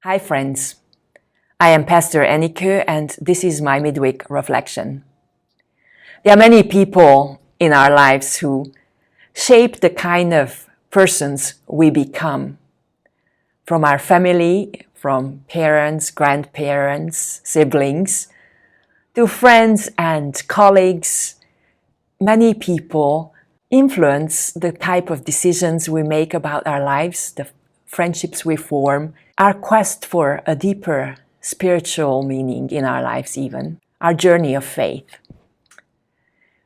Hi friends, I am Pastor Annike and this is my midweek reflection. There are many people in our lives who shape the kind of persons we become. From our family, from parents, grandparents, siblings, to friends and colleagues, many people influence the type of decisions we make about our lives, the friendships we form, our quest for a deeper spiritual meaning in our lives even, our journey of faith.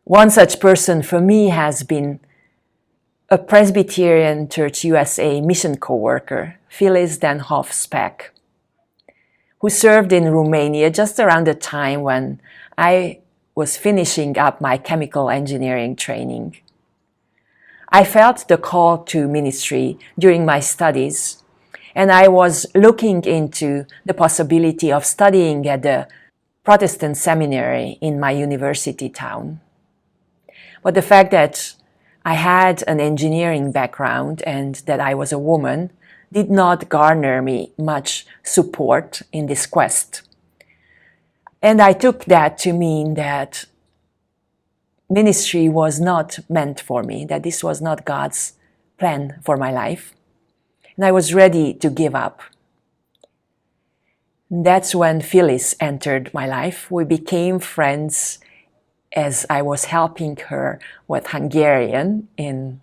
One such person for me has been a Presbyterian Church USA mission co-worker, Phyllis Denhoff Speck, who served in Romania just around the time when I was finishing up my chemical engineering training. I felt the call to ministry during my studies, and I was looking into the possibility of studying at the Protestant seminary in my university town. But the fact that I had an engineering background and that I was a woman did not garner me much support in this quest. And I took that to mean that ministry was not meant for me, that this was not God's plan for my life. And I was ready to give up. That's when Phyllis entered my life. We became friends as I was helping her with Hungarian in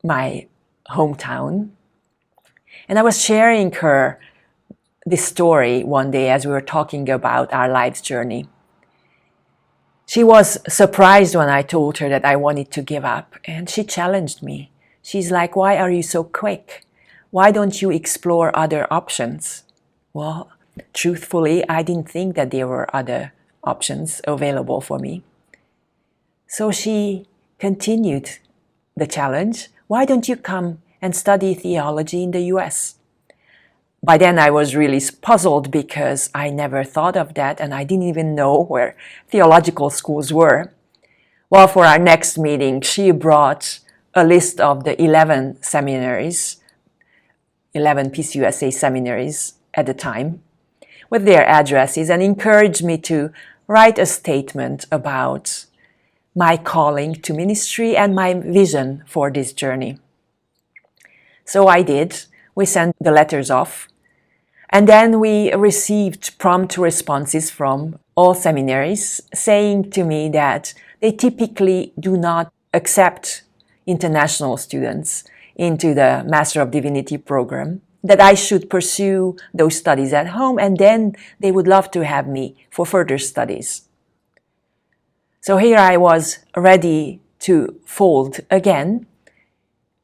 my hometown. And I was sharing her this story one day as we were talking about our life's journey. She was surprised when I told her that I wanted to give up, and she challenged me. She's like, "Why are you so quick? Why don't you explore other options?" Well, truthfully, I didn't think that there were other options available for me. So she continued the challenge. "Why don't you come and study theology in the US?" By then I was really puzzled because I never thought of that and I didn't even know where theological schools were. Well, for our next meeting, she brought a list of the 11 seminaries, 11 PCUSA seminaries at the time, with their addresses, and encouraged me to write a statement about my calling to ministry and my vision for this journey. So I did. We sent the letters off, and then we received prompt responses from all seminaries saying to me that they typically do not accept international students into the Master of Divinity program, that I should pursue those studies at home, and then they would love to have me for further studies. So here I was ready to fold again,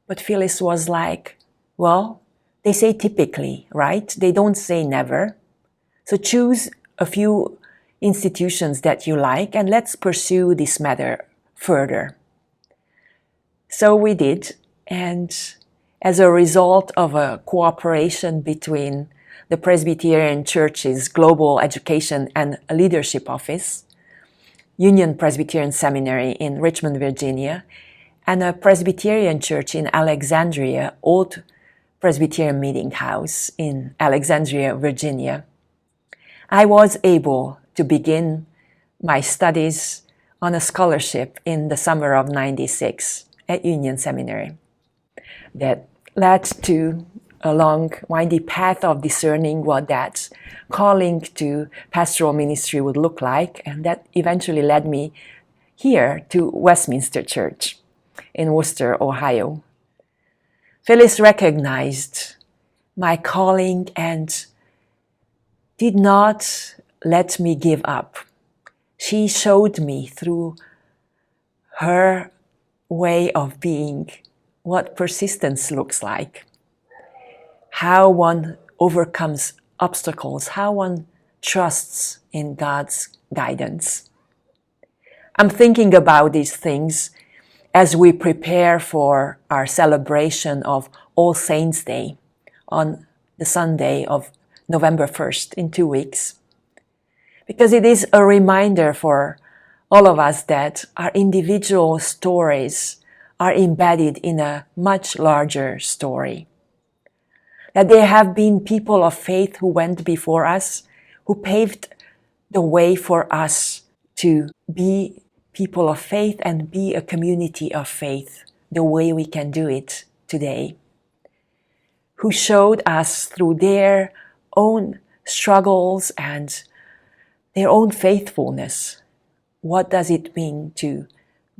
but Phyllis was like, "Well, they say typically, right? They don't say never. So choose a few institutions that you like and let's pursue this matter further." So we did, and as a result of a cooperation between the Presbyterian Church's Global Education and Leadership Office, Union Presbyterian Seminary in Richmond, Virginia, and a Presbyterian church in Alexandria, Old Presbyterian Meeting House in Alexandria, Virginia, I was able to begin my studies on a scholarship in the summer of '96 at Union Seminary. That led to a long, windy path of discerning what that calling to pastoral ministry would look like, and that eventually led me here to Westminster Church in Worcester, Ohio. Phyllis recognized my calling and did not let me give up. She showed me through her way of being what persistence looks like, how one overcomes obstacles, how one trusts in God's guidance. I'm thinking about these things as we prepare for our celebration of All Saints' Day on the Sunday of November 1st in 2 weeks. Because it is a reminder for all of us that our individual stories are embedded in a much larger story. that there have been people of faith who went before us, who paved the way for us to be people of faith and be a community of faith the way we can do it today, who showed us through their own struggles and their own faithfulness what does it mean to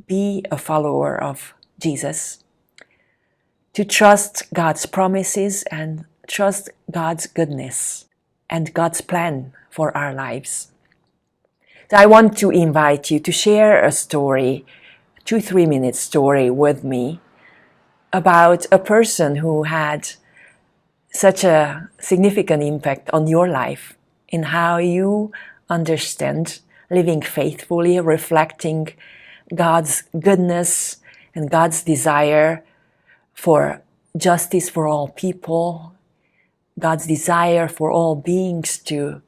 be a follower of Jesus, to trust God's promises and trust God's goodness and God's plan for our lives. So I want to invite you to share a story, 2-3 minute story with me about a person who had such a significant impact on your life in how you understand living faithfully, reflecting God's goodness and God's desire for justice for all people, God's desire for all beings to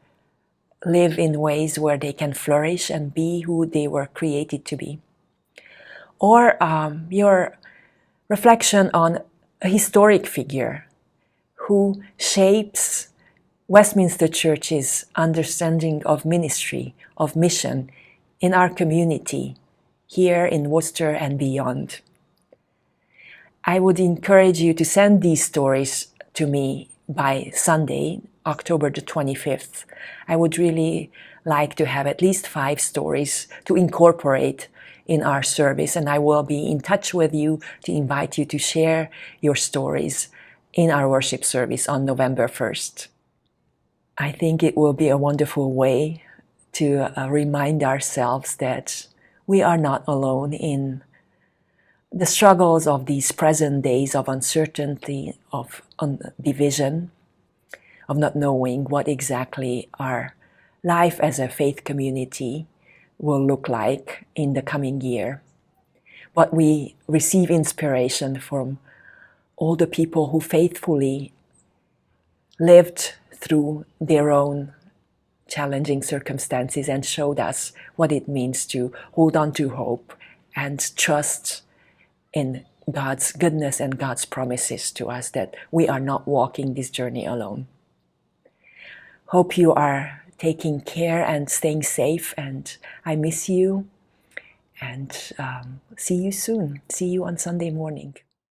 live in ways where they can flourish and be who they were created to be. Or your reflection on a historic figure who shapes Westminster Church's understanding of ministry, of mission in our community, here in Worcester and beyond. I would encourage you to send these stories to me by Sunday, October the 25th. I would really like to have at least 5 stories to incorporate in our service, and I will be in touch with you to invite you to share your stories in our worship service on November 1st. I think it will be a wonderful way to remind ourselves that we are not alone in the struggles of these present days of uncertainty, of division, of not knowing what exactly our life as a faith community will look like in the coming year. But we receive inspiration from all the people who faithfully lived through their own challenging circumstances and showed us what it means to hold on to hope and trust in God's goodness and God's promises to us, that we are not walking this journey alone. Hope you are taking care and staying safe, and I miss you, and see you soon. See you on Sunday morning.